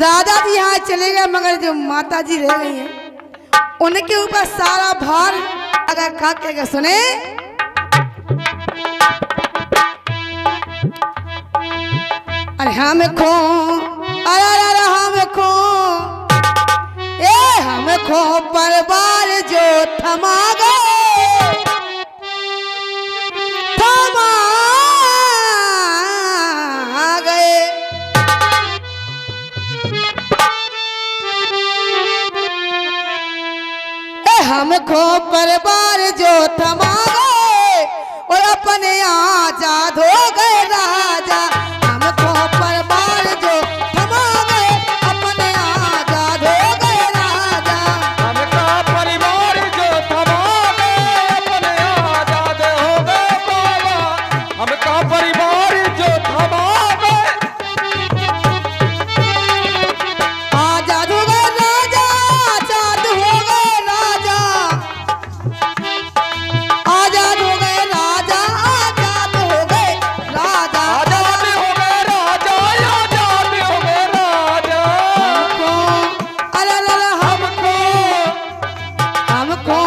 दादाजी यहाँ चले गए मगर जो माता जी रह गई हैं उनके ऊपर सारा भार अगर खा के सुने। अरे हम खो, अरे हम खो, हम खो परिवार जो थमा गए, थमा गए। हमको परिवार जो थमा गए और अपने आजाद हो गए राजा। हमको परिवार जो थमा गए अपने आजाद हो गए राजा। हमका परिवार जो थमा गए अपने आजाद हो गए बाबा। हमका परिवार जो थमा गए आजाद हो गए राजा, आजाद हो गए राजा, आजाद हो गए राजा, आजाद हो गए राजा, आजाद हो गए राजा, आजाद हो गए राजा। अरे हमको, हमको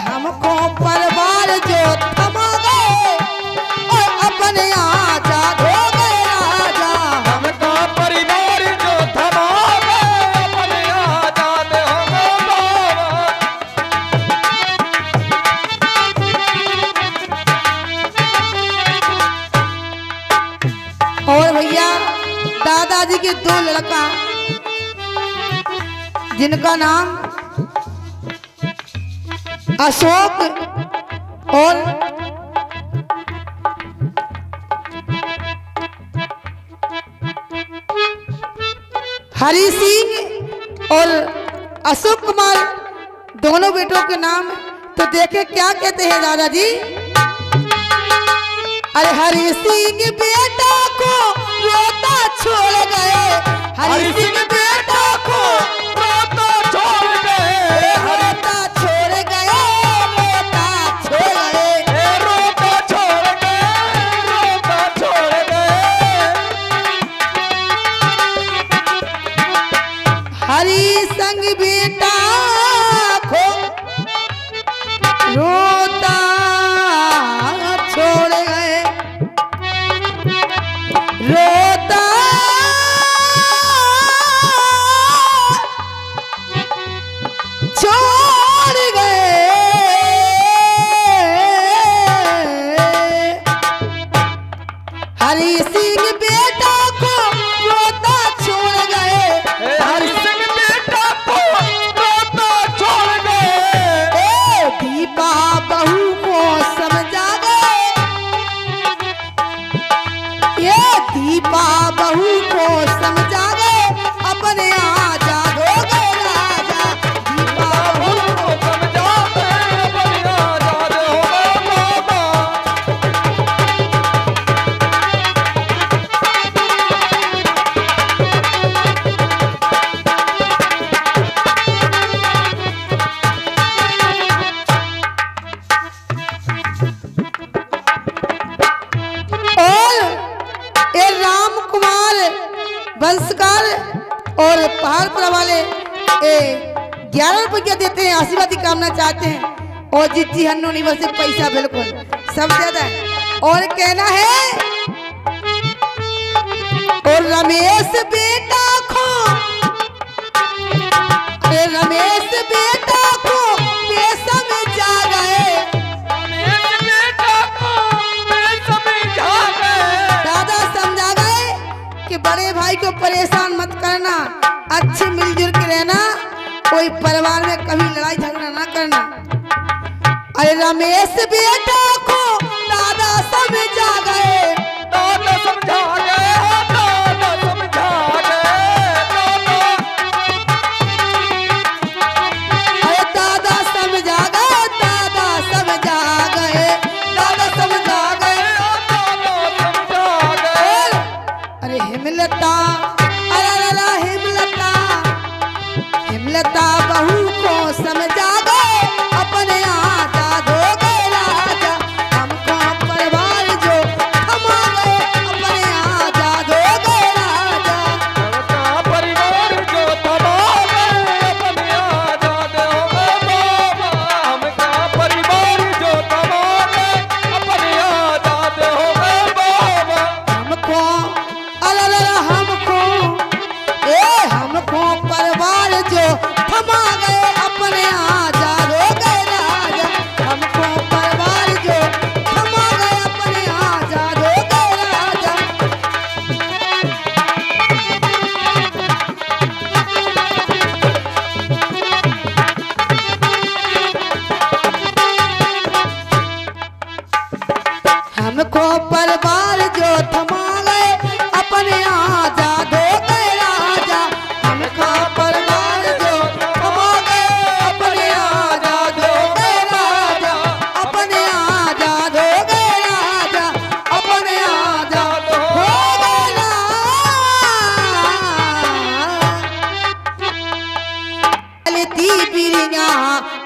हमको परिवार जो थमा गए और अपने आजाद हो गए राजा। हमका परिवार जो थमा गए अपने आजाद हो गए बाबा। और भैया दादाजी के दो लड़का जिनका नाम अशोक और हरि सिंह और अशोक कुमार, दोनों बेटों के नाम तो देखे क्या कहते हैं दादाजी। अरे हरि सिंह बेटा को रोता छोड़ गए, हरि सिंह बेटा को रोता छोड़ गए, रोता छोड़ गए, रोता छोड़ गए, रोता छोड़ गए, रोता छोड़ गए। हरि संग बेटा को रोता छोड़ गए, रोता छोड़ गए। हरि सिंह बेटा को रोता छोड़ गए, हरि सिंह बेटा को रोता छोड़ गए। दीपा बहू को समझा गए, ये दीपा बहू को समझा गए अपने आजाद हो गए राजा। दीपा बहू को समझा गए अपने आजाद हो गए बाबा। और ये राम कुमार वंशकार और पहाड़पुरा वाले 11 रुपया देते हैं, आशीर्वाद की कामना चाहते हैं। और जितनी हन्नोनी बस पैसा बिल्कुल सब ज्यादा है। और कहना है और रमेश बेटा को, अरे रमेश बेटा को पैसा में जा गए, रमेश बेटा को समझा गए। दादा समझा गए कि बड़े भाई को परेशान मत करना, अच्छे मिलजुल के रहना, कोई परिवार में कभी लड़ाई झगड़ा ना करना। अरे रमेश बेटा को दादा समझा गए, दादा समझा गए, दादा समझा गए, दादा। अरे दादा समझा गए, दादा समझा गए, दादा समझा गए, दादा समझा गए। अरे हिमलता, अरे हिमलता, हिमलता बहू को समझा गए अपने आजाद हो गए राजा। हमको परिवार जो थमा गए अपने आजाद हो गए राजा।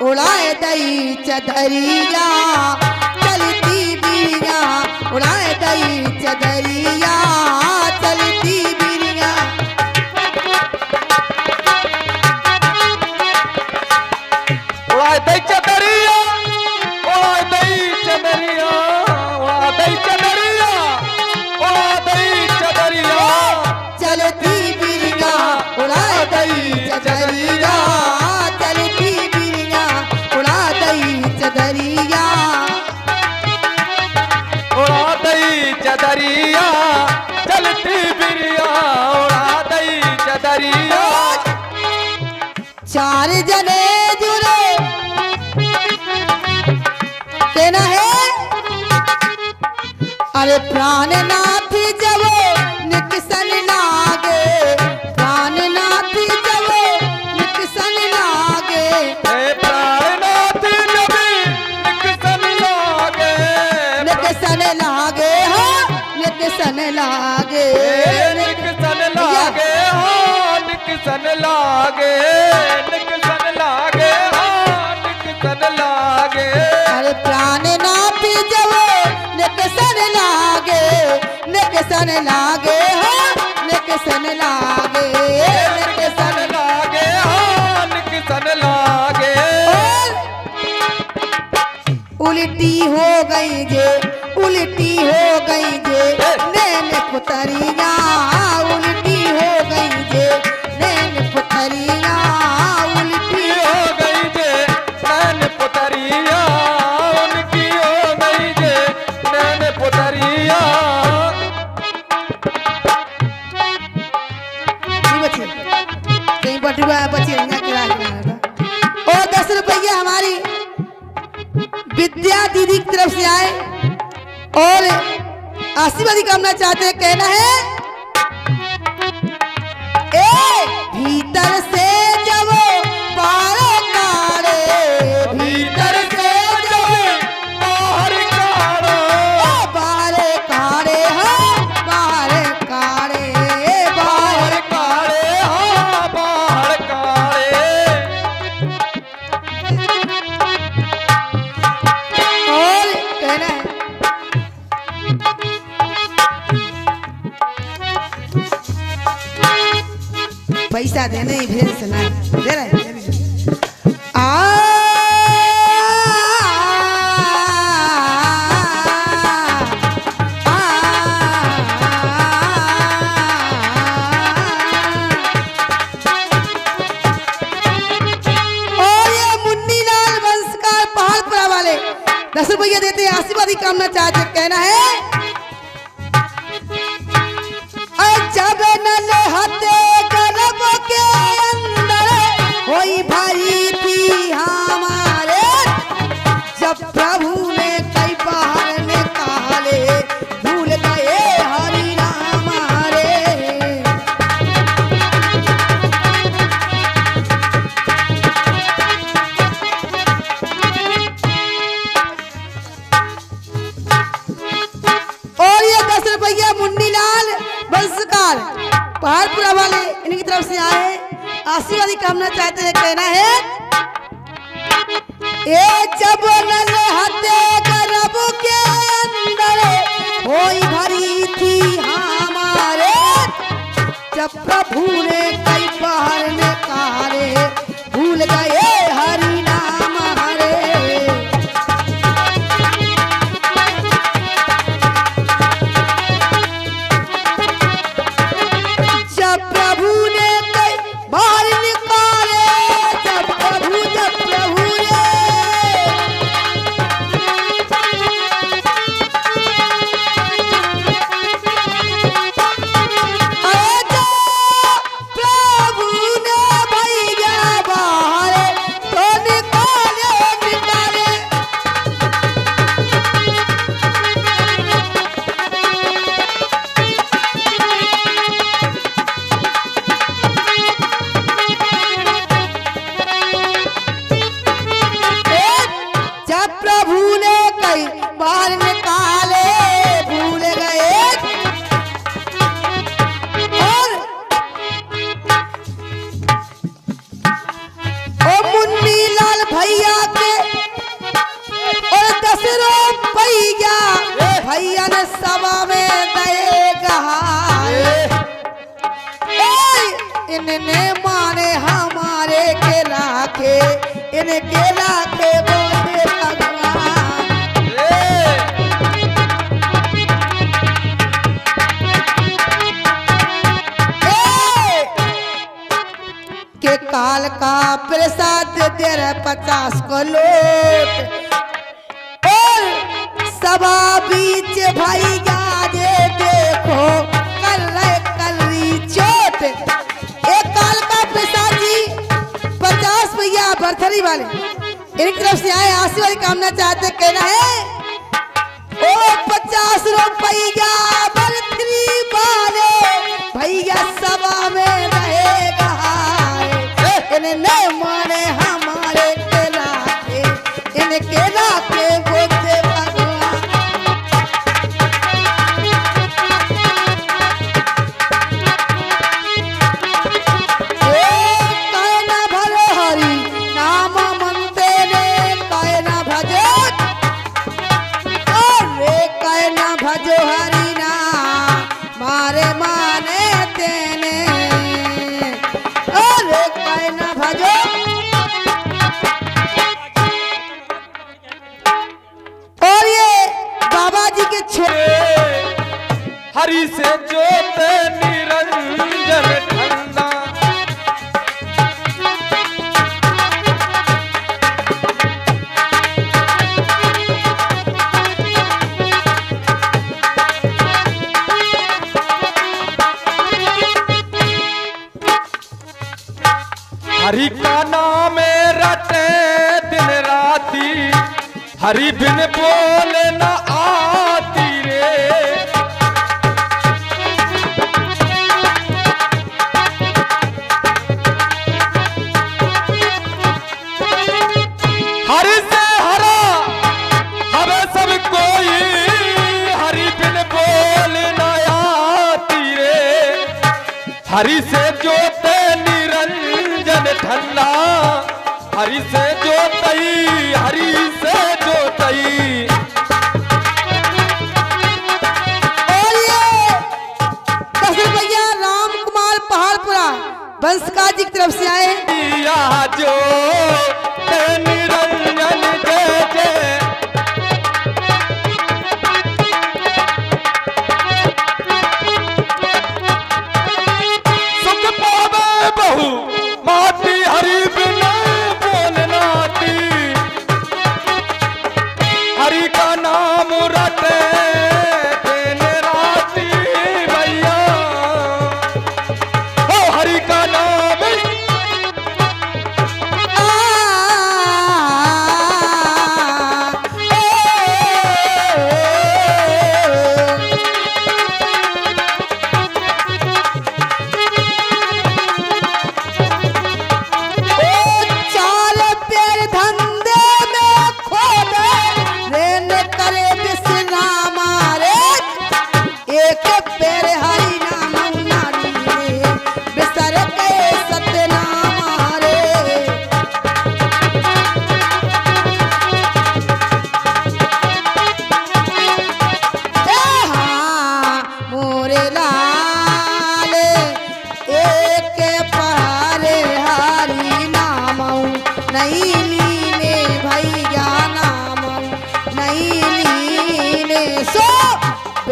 उड़ाए दई चदरिया चलती बिरिया उड़ाए दई चदरिया चलती बिरिया। उड़ा दई चदरिया उड़ा दई चदरिया उड़ा दई चदरिया उड़ा दई चदरिया चलती बिरिया उड़ाए दई चदरिया चलती बिरिया उड़ा दई चदरिया। उड़ा दई चदरिया चलती बिरिया उड़ा दई चदरिया। चार जने जुड़े कहना है अरे प्राणनाथ जब निकसन लागे प्राणनाथ जब निकसन लागे हे प्राणनाथ जब निकसन लागे निकसन लागे हो निकसन लागे निकसन लागे हो निकसन लागे निकसन लागे हो निकसन लागे। अरे प्राणनाथ जब निकसन लागे निकसन लागे हो निकसन लागे निकसन लागे हो निकसन लागे। उल्टी हो गई जे उल्टी हो गई जे नैन पुतरिया उल्टी हो गई जे नैन पुतरिया उल्टी हो गई जे नैन पुतरिया उनकी हो गई जे नैन पुतरिया। बच्चे कहीं बटुआ बच्चे और 10 रुपया हमारी विद्या दीदी की तरफ से आए और आशीर्वाद कामना चाहते हैं। कहना है ए भीतर से जब बारे कारे भीतर से जब बाहर काढ़ो बारे कारे हाँ बारे कारे बाहर काढ़े हाँ बाहर काढ़े। और कहना है पैसा देने ही भेज से ना दे रहे आ और ये मुन्नी लाल वंशकार पहाड़पुरा वाले 10 रुपया देते हैं आशीर्वाद कामना चाहते। कहना है जब नल हते गलब के अंदर होई भाई थी हमारे जब प्रभु ने कई बाहर ने काले भूल गए हरि नाम हरे। और ये 10 रुपया मुन्नी लाल वंशकार पहाड़पुरा वाले इनकी तरफ से आए आशीर्वाद कामना चाहते हैं। कहना है ए जब नल हते गर्भ के अंदर होई भरी थी हमारे जब प्रभु ने कई बाहर ने काले भूल गए हरि नाम हरे। जब प्रभु ने कई बाहर निकाले जब प्रभु ने रुपया भैया ने सभा में देगा इनने माने हमारे के लाखे इनके लाखे बोले भगवान के काल का प्रसाद दे रहे 50 को लौट और सभा बीच भाई गाजे देखो कर रहे कलरी चोट एक काल का प्रसाद जी 50 भैया बर्थरी वाले इनकी तरफ से आए आशीर्वाद कामना चाहते कहना है ओ 50 रुपया बर्थरी वाले भैया सभा में रहेगा इन्हें माने हमारे के लाखे इनके लाखे बोलते भगवान कहना भलो हरि नाम मनते ने कहना भजो अरे कहना भजो हरि नाम मारे माने तेने अरे कहना भजो और ये बाबा जी के हरि से ज्योत निरंजन ठंडा हरि का नाम रटे दिन राती हरि बिन बोल न आती रे हरि से हरा हमें सब कोई हरि बिन बोल न आती रे हरि से ज्योत निरंजन ठंडा हरि से जोतई हरि से जोतई और ये 10 रुपया राम कुमार पहाड़पुरा बंसका जी की तरफ से आए या जो निरंजन जय जय सुख पावे बहु माती हरि बिन बोलनाती हरि का नाम रटे दिन राती भैया ओ हरि का नाम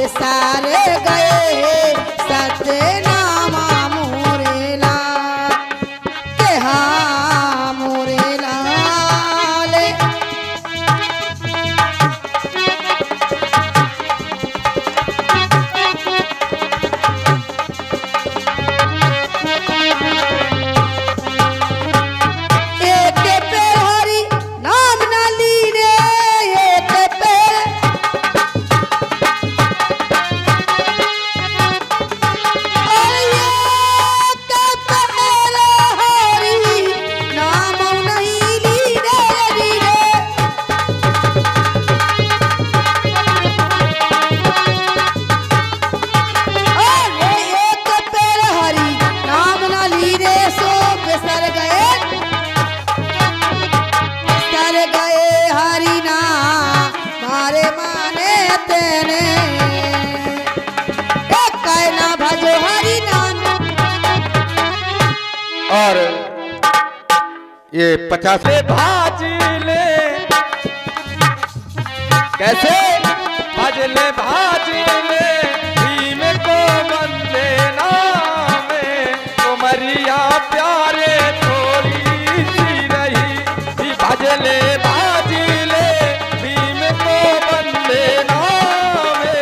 सारे गए सतनामा मोरेला के हाँ मोरेला एक पेड़ हरी नाम ना लीने एक पेड़ ये 50 ले भाजी ले कैसे भजले भाजी ले भीम को बंदे नामे उमरिया प्यारे थोड़ी सी रही भजले भाजी ले भीम को बंदे नामे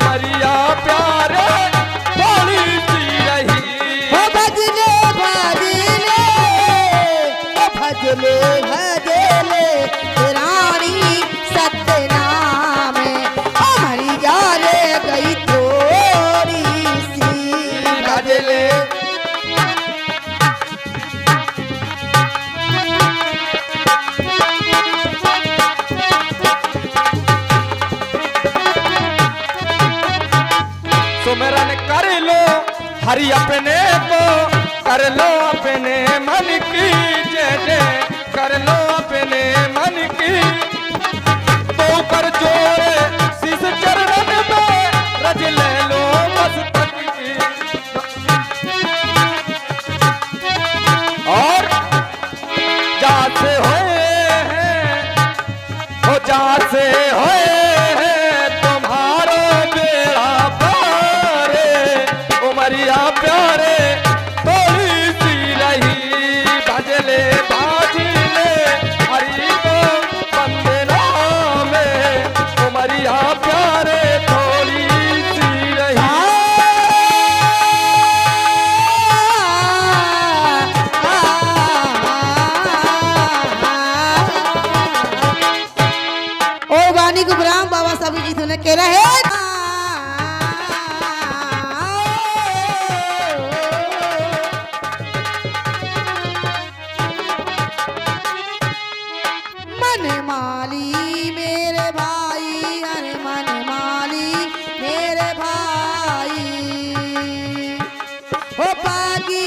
उमरिया प्यारे थोड़ी सी रही हो भजले भजले भजले भजले रानी सत्यनाम हमारी जाने गई थोड़ी सी भजले सुमरन कर लो हरि अपने को कर लो अपने मन की जय जय कर लो अपने मन की तो कर जोड़े शीश चरण में रज ले लो मस्तक की और जाते होए हैं हो जाते होए हैं तुम्हारो बेड़ा पारे उमरिया प्यारे थोड़ी सी रही भजले भाजले हरि को बंदे नामे उमरिया प्यारे थोड़ी सी रही ओ वाणी को ब्राह्म बाबा साहब जी सुने कह रहे हैं मन माली मेरे भाई अरे मन माली मेरे भाई ओ पागी